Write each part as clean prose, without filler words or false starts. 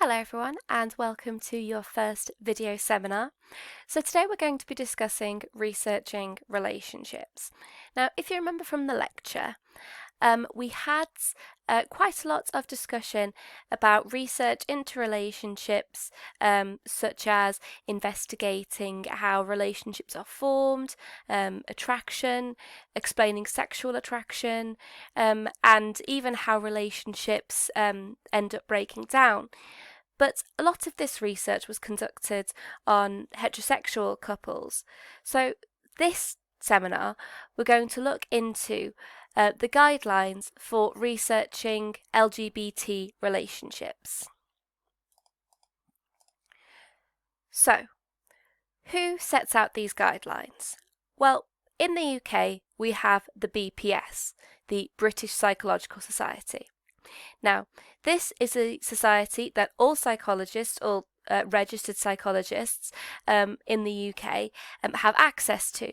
Hello everyone and welcome to your first video seminar. So today we're going to be discussing researching relationships. Now if you remember from the lecture, we had quite a lot of discussion about research into relationships, such as investigating how relationships are formed, attraction, explaining sexual attraction, and even how relationships end up breaking down. But a lot of this research was conducted on heterosexual couples. So this seminar, we're going to look into the guidelines for researching LGBT relationships. So, who sets out these guidelines? Well, in the UK, we have the BPS, the British Psychological Society. Now, this is a society that all psychologists, all registered psychologists in the UK have access to.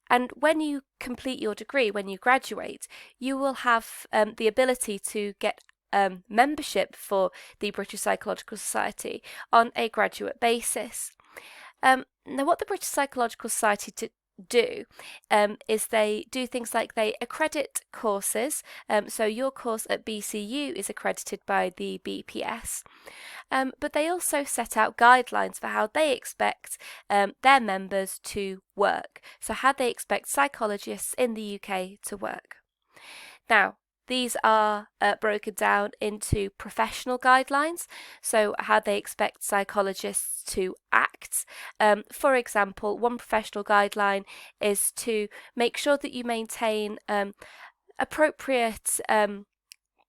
And when you complete your degree, when you graduate, you will have the ability to get membership for the British Psychological Society on a graduate basis. Now, what the British Psychological Society do is they do things like they accredit courses. So your course at BCU is accredited by the BPS, but they also set out guidelines for how they expect their members to work. So how they expect psychologists in the UK to work. Now, these are broken down into professional guidelines, so how they expect psychologists to act. For example, one professional guideline is to make sure that you maintain appropriate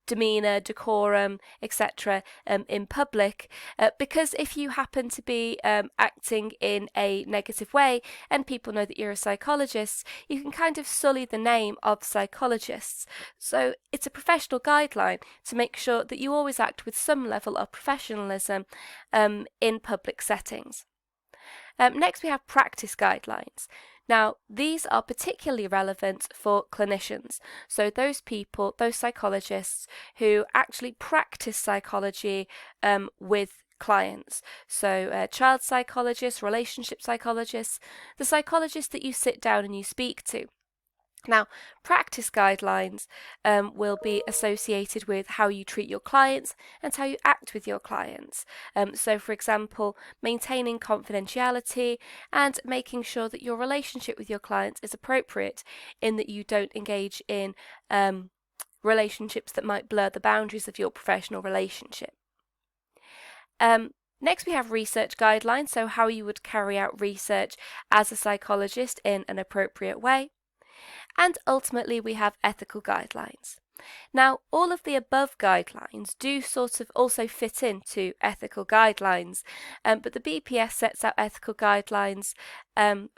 demeanour, decorum, etc. In public, because if you happen to be acting in a negative way and people know that you're a psychologist, you can kind of sully the name of psychologists. So it's a professional guideline to make sure that you always act with some level of professionalism in public settings. Next we have practice guidelines. Now, these are particularly relevant for clinicians, so those people, those psychologists who actually practice psychology with clients. So child psychologists, relationship psychologists, the psychologists that you sit down and you speak to. Now, practice guidelines will be associated with how you treat your clients and how you act with your clients. So, for example, maintaining confidentiality and making sure that your relationship with your clients is appropriate, in that you don't engage in relationships that might blur the boundaries of your professional relationship. Next, we have research guidelines, so how you would carry out research as a psychologist in an appropriate way. And ultimately, we have ethical guidelines. Now, all of the above guidelines do sort of also fit into ethical guidelines, but the BPS sets out ethical guidelines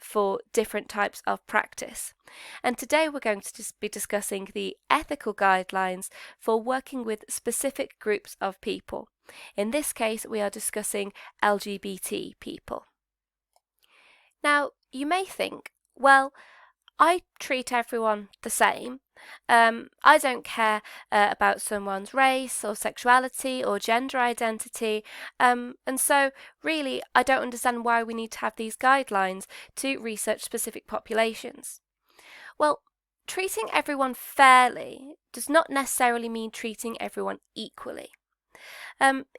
for different types of practice. And today we're going to be discussing the ethical guidelines for working with specific groups of people. In this case, we are discussing LGBT people. Now, you may think, well, I treat everyone the same. I don't care about someone's race or sexuality or gender identity, and so really I don't understand why we need to have these guidelines to research specific populations. Well, treating everyone fairly does not necessarily mean treating everyone equally.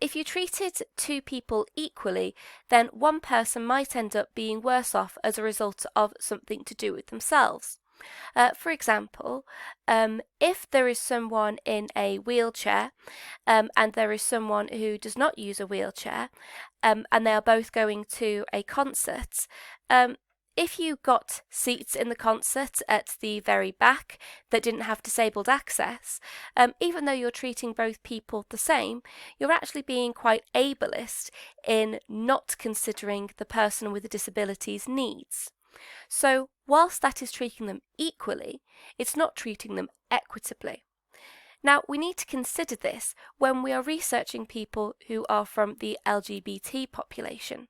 If you treated two people equally, then one person might end up being worse off as a result of something to do with themselves. For example, if there is someone in a wheelchair and there is someone who does not use a wheelchair, and they are both going to a concert, if you got seats in the concert at the very back that didn't have disabled access, even though you're treating both people the same, you're actually being quite ableist in not considering the person with a disability's needs. So, whilst that is treating them equally, it's not treating them equitably. Now, we need to consider this when we are researching people who are from the LGBT population.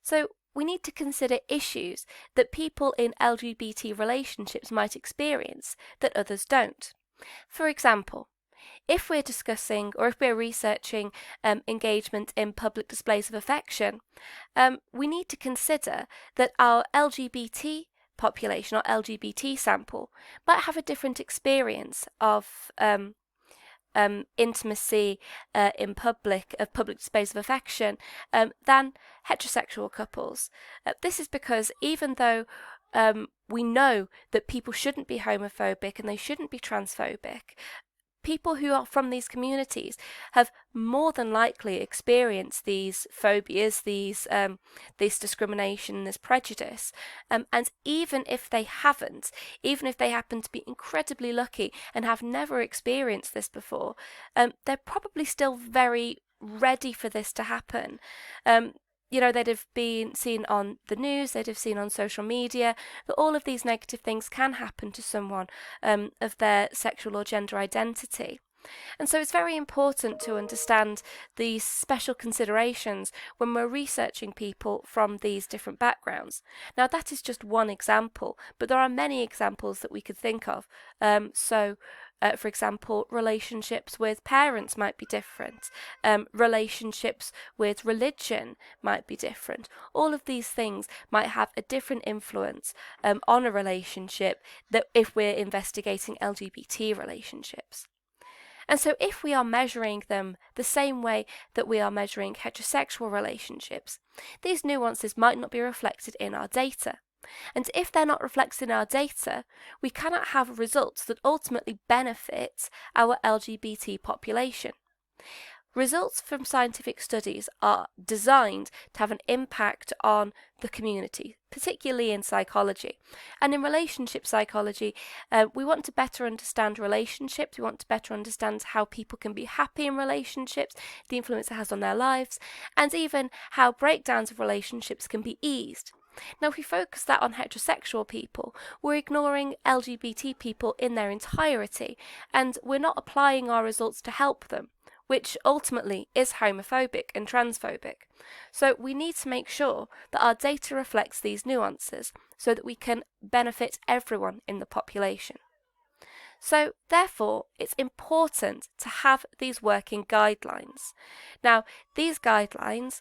So, we need to consider issues that people in LGBT relationships might experience that others don't. For example, if we're discussing or if we're researching engagement in public displays of affection, we need to consider that our LGBT population or LGBT sample might have a different experience of intimacy in public, of public displays of affection, than heterosexual couples. This is because even though we know that people shouldn't be homophobic and they shouldn't be transphobic, people who are from these communities have more than likely experienced these phobias, this discrimination, this prejudice, and even if they haven't, even if they happen to be incredibly lucky and have never experienced this before, they're probably still very ready for this to happen. They'd have been seen on the news, they'd have seen on social media that all of these negative things can happen to someone of their sexual or gender identity. And so it's very important to understand these special considerations when we're researching people from these different backgrounds. Now, that is just one example, but there are many examples that we could think of. For example, relationships with parents might be different. Relationships with religion might be different. All of these things might have a different influence on a relationship that if we're investigating LGBT relationships. And so if we are measuring them the same way that we are measuring heterosexual relationships, these nuances might not be reflected in our data. And if they're not reflected in our data, we cannot have results that ultimately benefit our LGBT population. Results from scientific studies are designed to have an impact on the community, particularly in psychology. And in relationship psychology, we want to better understand relationships, we want to better understand how people can be happy in relationships, the influence it has on their lives, and even how breakdowns of relationships can be eased. Now, if we focus that on heterosexual people, we're ignoring LGBT people in their entirety, and we're not applying our results to help them, which ultimately is homophobic and transphobic. So we need to make sure that our data reflects these nuances so that we can benefit everyone in the population. So therefore, it's important to have these working guidelines. Now, these guidelines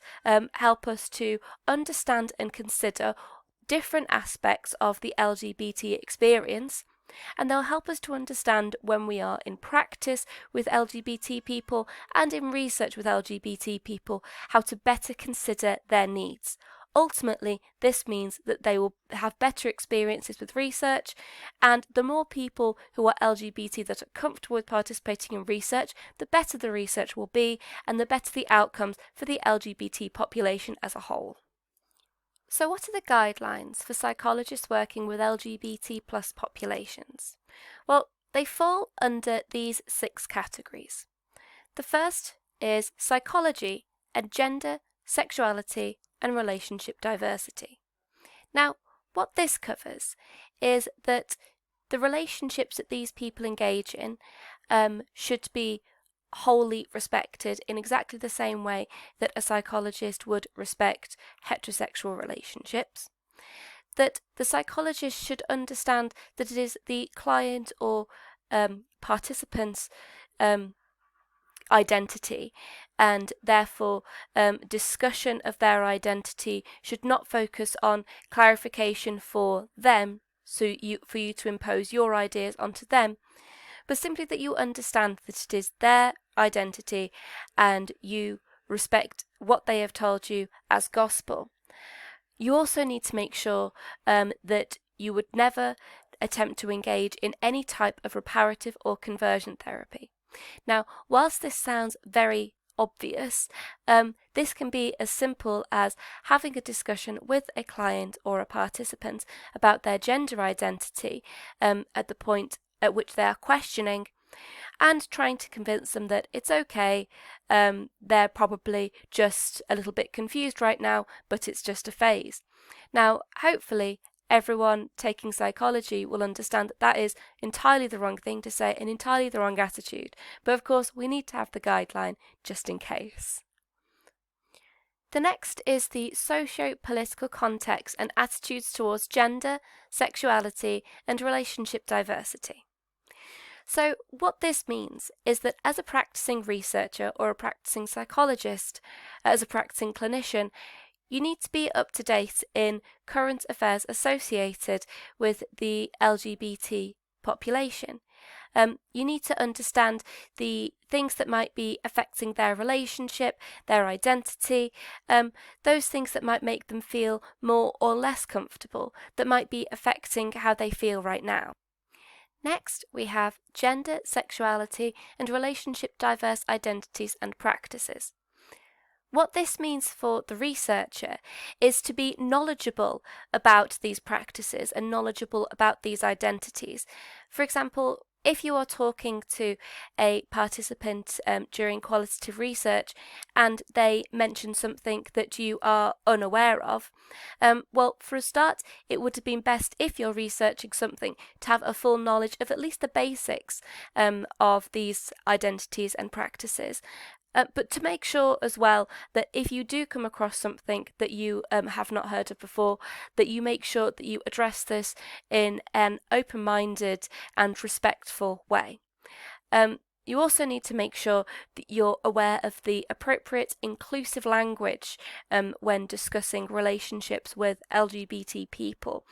help us to understand and consider different aspects of the LGBT experience, and they'll help us to understand when we are in practice with LGBT people and in research with LGBT people how to better consider their needs. Ultimately, this means that they will have better experiences with research, and the more people who are LGBT that are comfortable with participating in research, the better the research will be, and the better the outcomes for the LGBT population as a whole. So what are the guidelines for psychologists working with LGBT plus populations? Well, they fall under these 6 categories. The first is psychology and gender, sexuality, and relationship diversity. Now, what this covers is that the relationships that these people engage in should be wholly respected in exactly the same way that a psychologist would respect heterosexual relationships. That the psychologist should understand that it is the client or participant's identity, and therefore discussion of their identity should not focus on clarification for them, for you to impose your ideas onto them, but simply that you understand that it is their identity and you respect what they have told you as gospel. You also need to make sure that you would never attempt to engage in any type of reparative or conversion therapy. Now, whilst this sounds very obvious, this can be as simple as having a discussion with a client or a participant about their gender identity at the point at which they are questioning, and trying to convince them that it's okay, they're probably just a little bit confused right now, but it's just a phase. Now, hopefully, everyone taking psychology will understand that that is entirely the wrong thing to say and entirely the wrong attitude, but of course we need to have the guideline just in case. The next is the socio-political context and attitudes towards gender, sexuality, and relationship diversity. So what this means is that as a practicing researcher or a practicing psychologist, as a practicing clinician, you need to be up to date in current affairs associated with the LGBT population. You need to understand the things that might be affecting their relationship, their identity, those things that might make them feel more or less comfortable, that might be affecting how they feel right now. Next, we have gender, sexuality, and relationship diverse identities and practices. What this means for the researcher is to be knowledgeable about these practices and knowledgeable about these identities. For example, if you are talking to a participant during qualitative research and they mention something that you are unaware of, well, for a start, it would have been best if you're researching something to have a full knowledge of at least the basics of these identities and practices. But to make sure as well that if you do come across something that you have not heard of before, that you make sure that you address this in an open-minded and respectful way. You also need to make sure that you're aware of the appropriate inclusive language when discussing relationships with LGBT people.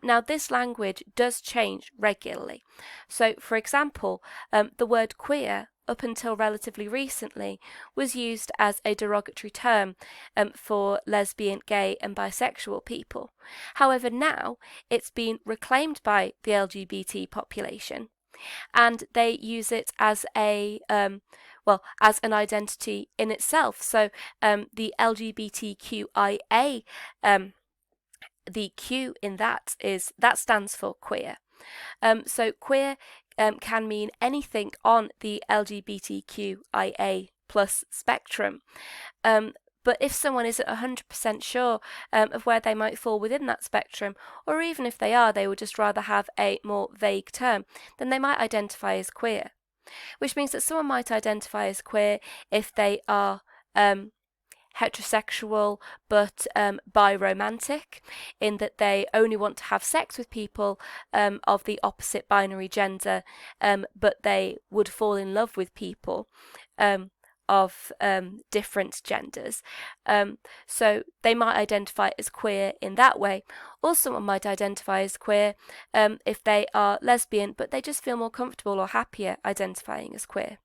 Now, this language does change regularly. So, for example, the word queer, up until relatively recently, was used as a derogatory term for lesbian, gay, and bisexual people. However, now it's been reclaimed by the LGBT population, and they use it as a as an identity in itself. So the LGBTQIA, the Q in that stands for queer. So queer can mean anything on the LGBTQIA plus spectrum. But if someone isn't 100% sure of where they might fall within that spectrum, or even if they are, they would just rather have a more vague term, then they might identify as queer. Which means that someone might identify as queer if they are heterosexual but biromantic, in that they only want to have sex with people of the opposite binary gender, but they would fall in love with people of different genders. So they might identify as queer in that way. Or someone might identify as queer if they are lesbian, but they just feel more comfortable or happier identifying as queer.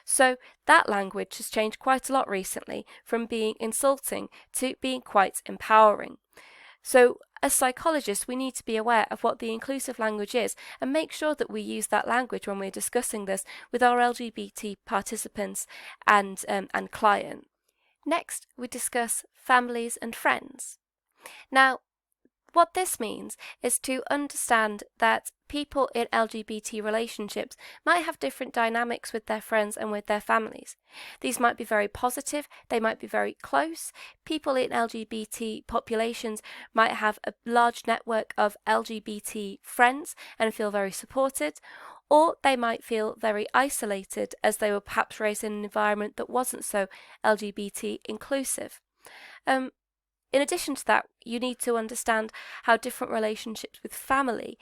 So that language has changed quite a lot recently, from being insulting to being quite empowering. So as psychologists, we need to be aware of what the inclusive language is and make sure that we use that language when we're discussing this with our LGBT participants and client. Next, we discuss families and friends. Now, what this means is to understand that people in LGBT relationships might have different dynamics with their friends and with their families. These might be very positive, they might be very close. People in LGBT populations might have a large network of LGBT friends and feel very supported, or they might feel very isolated as they were perhaps raised in an environment that wasn't so LGBT inclusive. In addition to that, you need to understand how different relationships with family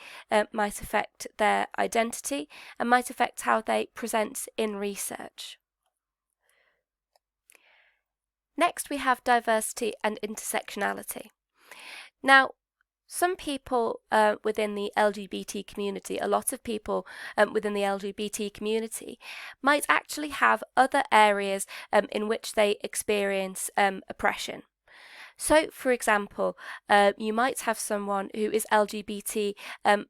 might affect their identity and might affect how they present in research. Next, we have diversity and intersectionality. Now, some people within the LGBT community, a lot of people within the LGBT community, might actually have other areas in which they experience oppression. So, for example, you might have someone who is LGBT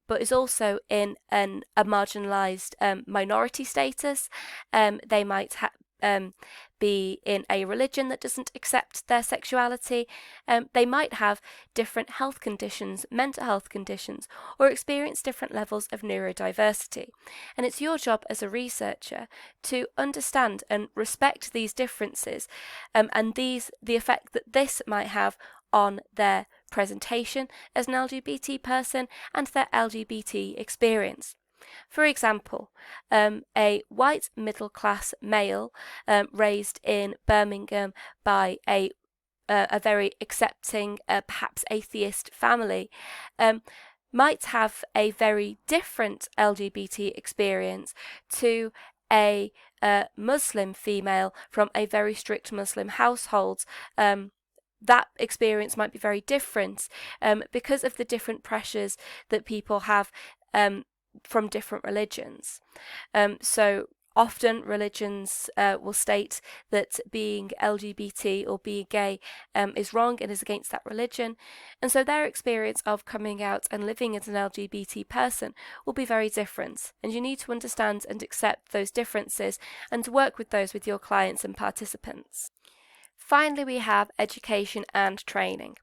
but is also in a marginalised minority status. They might be in a religion that doesn't accept their sexuality. They might have different health conditions, mental health conditions, or experience different levels of neurodiversity. And it's your job as a researcher to understand and respect these differences and the effect that this might have on their presentation as an LGBT person and their LGBT experience. For example, a white middle-class male raised in Birmingham by a very accepting, perhaps atheist family, might have a very different LGBT experience to a Muslim female from a very strict Muslim household. That experience might be very different because of the different pressures that people have from different religions. So often religions will state that being LGBT or being gay is wrong and is against that religion, and so their experience of coming out and living as an LGBT person will be very different, and you need to understand and accept those differences and to work with those with your clients and participants. Finally, we have education and training.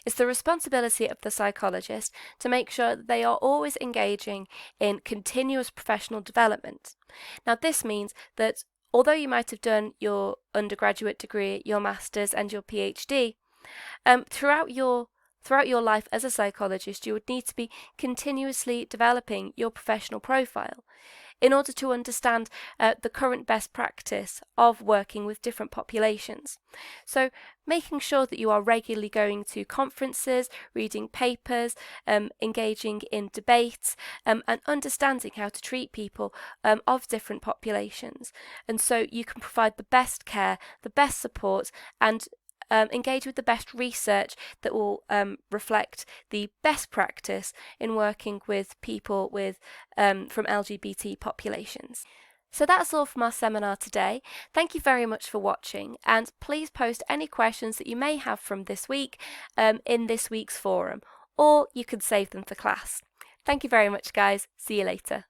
It's the responsibility of the psychologist to make sure that they are always engaging in continuous professional development. Now, this means that although you might have done your undergraduate degree, your master's and your PhD, throughout your life as a psychologist, you would need to be continuously developing your professional profile in order to understand the current best practice of working with different populations. So making sure that you are regularly going to conferences, reading papers, engaging in debates, and understanding how to treat people of different populations. And so you can provide the best care, the best support, and engage with the best research that will reflect the best practice in working with people from LGBT populations. So that's all from our seminar today. Thank you very much for watching, and please post any questions that you may have from this week in this week's forum, or you can save them for class. Thank you very much, guys. See you later.